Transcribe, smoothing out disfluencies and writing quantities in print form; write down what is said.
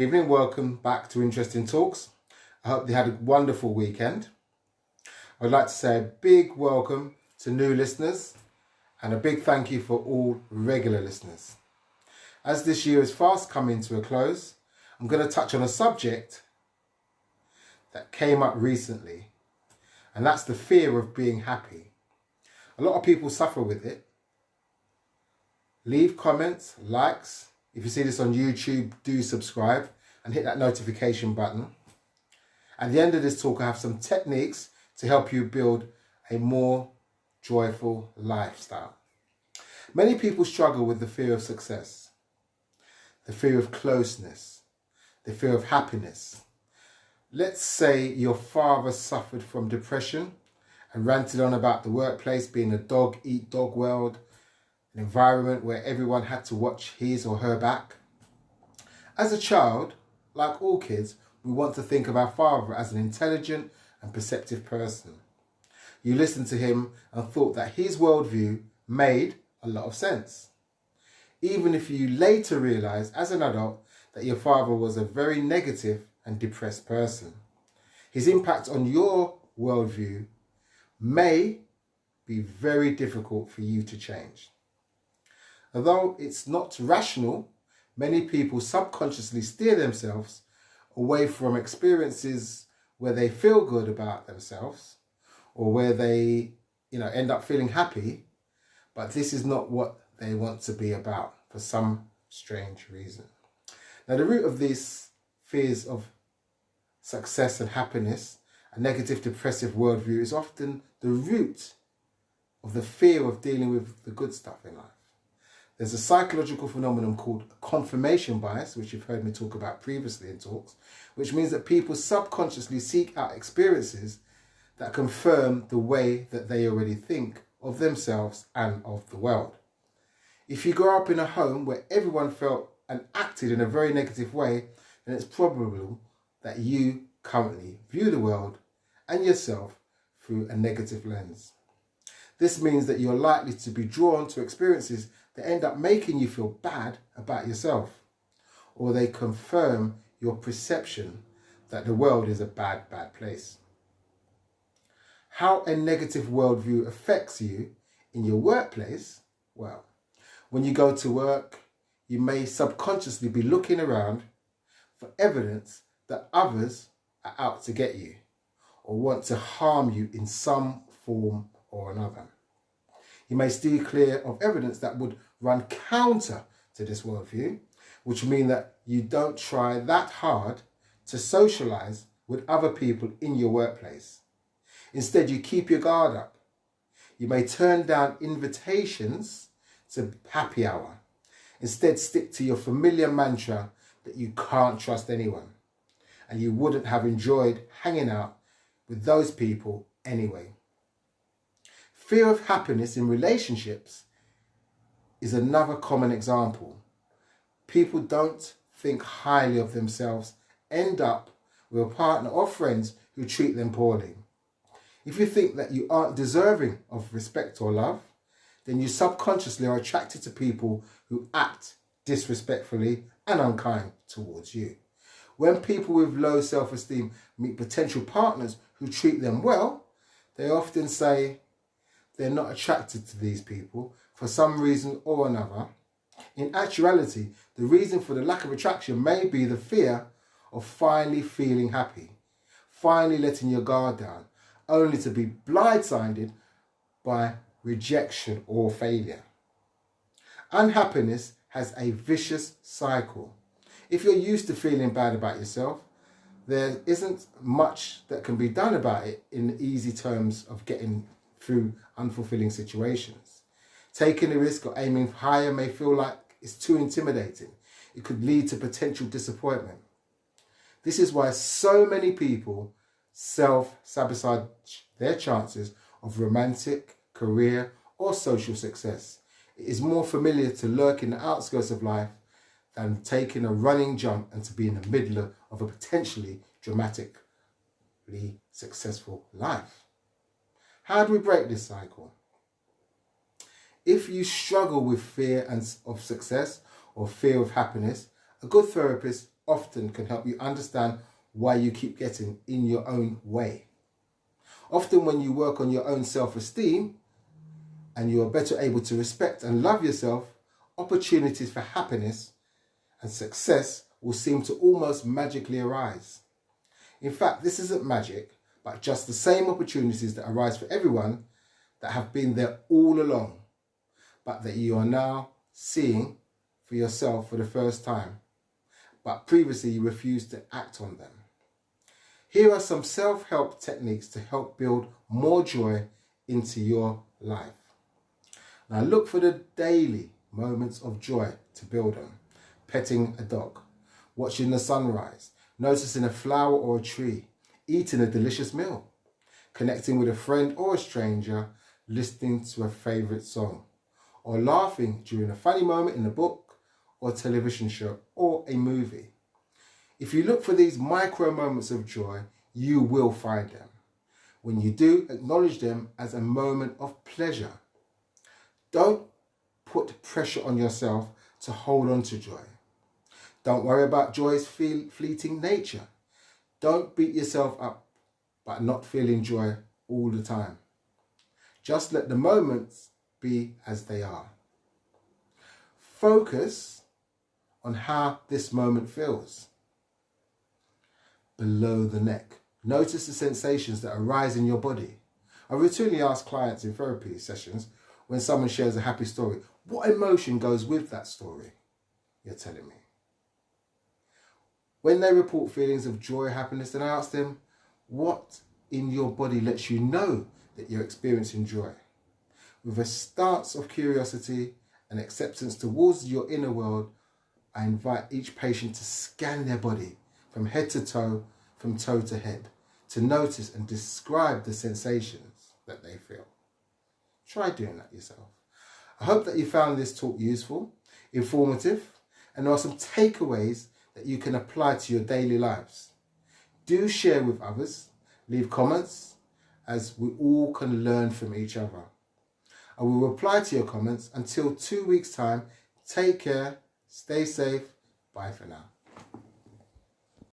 Evening, welcome back to Interesting Talks. I hope you had a wonderful weekend. I'd like to say a big welcome to new listeners and a big thank you for all regular listeners. As this year is fast coming to a close, I'm going to touch on a subject that came up recently, and that's the fear of being happy. A lot of people suffer with it. Leave comments, likes. If you see this on YouTube, do subscribe and hit that notification button. At the end of this talk, I have some techniques to help you build a more joyful lifestyle. Many people struggle with the fear of success, the fear of closeness, the fear of happiness. Let's say your father suffered from depression and ranted on about the workplace being a dog-eat-dog world, an environment where everyone had to watch his or her back. As a child, like all kids, we want to think of our father as an intelligent and perceptive person. You listened to him and thought that his worldview made a lot of sense. Even if you later realise as an adult that your father was a very negative and depressed person. His impact on your worldview may be very difficult for you to change. Although it's not rational, many people subconsciously steer themselves away from experiences where they feel good about themselves or where they, end up feeling happy, but this is not what they want to be about for some strange reason. Now, the root of these fears of success and happiness, a negative depressive worldview, is often the root of the fear of dealing with the good stuff in life. There's a psychological phenomenon called confirmation bias, which you've heard me talk about previously in talks, which means that people subconsciously seek out experiences that confirm the way that they already think of themselves and of the world. If you grow up in a home where everyone felt and acted in a very negative way, then it's probable that you currently view the world and yourself through a negative lens. This means that you're likely to be drawn to experiences that end up making you feel bad about yourself, or they confirm your perception that the world is a bad place. How a negative worldview affects you in your workplace? Well, when you go to work, you may subconsciously be looking around for evidence that others are out to get you or want to harm you in some form or another. You may steer clear of evidence that would run counter to this worldview, which means that you don't try that hard to socialise with other people in your workplace. Instead, you keep your guard up. You may turn down invitations to happy hour. Instead, stick to your familiar mantra that you can't trust anyone, and you wouldn't have enjoyed hanging out with those people anyway. Fear of happiness in relationships is another common example. People don't think highly of themselves, end up with a partner or friends who treat them poorly. If you think that you aren't deserving of respect or love, then you subconsciously are attracted to people who act disrespectfully and unkind towards you. When people with low self-esteem meet potential partners who treat them well, they often say they're not attracted to these people for some reason or another. In actuality, the reason for the lack of attraction may be the fear of finally feeling happy, finally letting your guard down, only to be blindsided by rejection or failure. Unhappiness has a vicious cycle. If you're used to feeling bad about yourself, there isn't much that can be done about it in easy terms of getting through unfulfilling situations. Taking a risk or aiming higher may feel like it's too intimidating. It could lead to potential disappointment. This is why so many people self-sabotage their chances of romantic, career or social success. It is more familiar to lurk in the outskirts of life than taking a running jump and to be in the middle of a potentially dramatically successful life. How do we break this cycle? If you struggle with fear of success or fear of happiness, a good therapist often can help you understand why you keep getting in your own way. Often when you work on your own self-esteem and you are better able to respect and love yourself, opportunities for happiness and success will seem to almost magically arise. In fact, this isn't magic, but just the same opportunities that arise for everyone that have been there all along, but that you are now seeing for yourself for the first time, but previously you refused to act on them. Here are some self-help techniques to help build more joy into your life. Now look for the daily moments of joy to build on. Petting a dog, watching the sunrise, noticing a flower or a tree, eating a delicious meal, connecting with a friend or a stranger, listening to a favourite song, or laughing during a funny moment in a book or television show or a movie. If you look for these micro moments of joy, you will find them. When you do, acknowledge them as a moment of pleasure. Don't put pressure on yourself to hold on to joy. Don't worry about joy's fleeting nature. Don't beat yourself up by not feeling joy all the time. Just let the moments be as they are. Focus on how this moment feels. Below the neck. Notice the sensations that arise in your body. I routinely ask clients in therapy sessions when someone shares a happy story, what emotion goes with that story? You're telling me. When they report feelings of joy, happiness, then I ask them, what in your body lets you know that you're experiencing joy? With a stance of curiosity and acceptance towards your inner world, I invite each patient to scan their body from head to toe, from toe to head, to notice and describe the sensations that they feel. Try doing that yourself. I hope that you found this talk useful, informative, and there are some takeaways that you can apply to your daily lives. Do share with others, leave comments, as we all can learn from each other. I will reply to your comments. Until 2 weeks' time, take care, stay safe, bye for now.